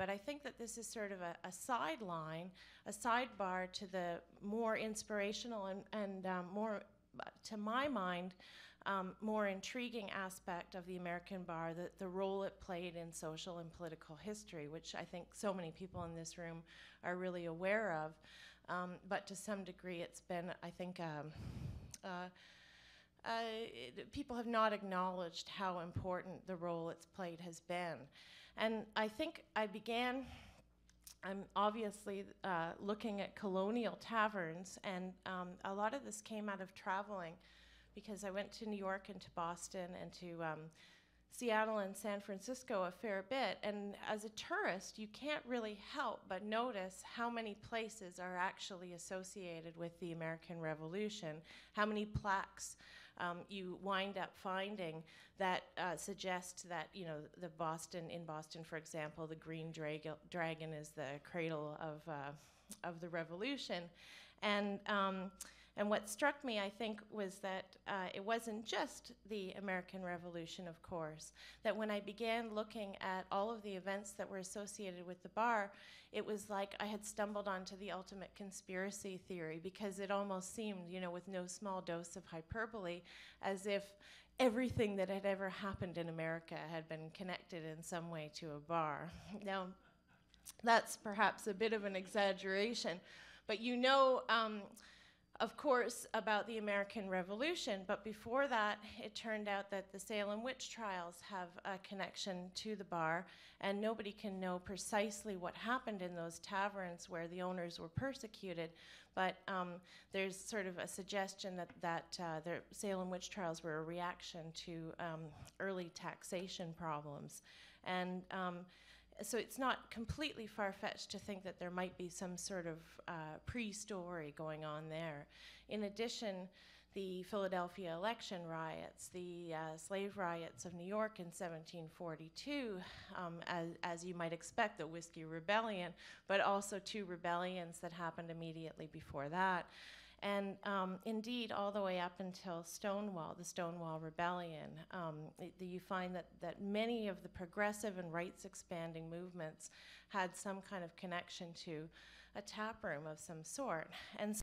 But I think that this is sort of a sideline, a sidebar to the more inspirational and more, to my mind, more intriguing aspect of the American bar, the role it played in social and political history, which I think so many people in this room are really aware of. But to some degree, it's been, I think, people have not acknowledged how important the role it's played has been. And I think I began, I'm obviously looking at colonial taverns, and a lot of this came out of traveling, because I went to New York and to Boston and to Seattle and San Francisco a fair bit. And as a tourist, you can't really help but notice how many places are actually associated with the American Revolution, how many plaques you wind up finding that suggest that, you know, in Boston, for example, the green dragon is the cradle of the revolution. And what struck me, I think, was that it wasn't just the American Revolution, of course, that when I began looking at all of the events that were associated with the bar, it was like I had stumbled onto the ultimate conspiracy theory, because it almost seemed, you know, with no small dose of hyperbole, as if everything that had ever happened in America had been connected in some way to a bar. Now, that's perhaps a bit of an exaggeration, but you know, of course, about the American Revolution, but before that, it turned out that the Salem witch trials have a connection to the bar, and nobody can know precisely what happened in those taverns where the owners were persecuted, but there's sort of a suggestion that the Salem witch trials were a reaction to early taxation problems. And so it's not completely far-fetched to think that there might be some sort of pre-story going on there. In addition, the Philadelphia election riots, the slave riots of New York in 1742, as you might expect, the Whiskey Rebellion, but also two rebellions that happened immediately before that. And indeed, all the way up until Stonewall, the Stonewall Rebellion, you find that many of the progressive and rights-expanding movements had some kind of connection to a taproom of some sort. And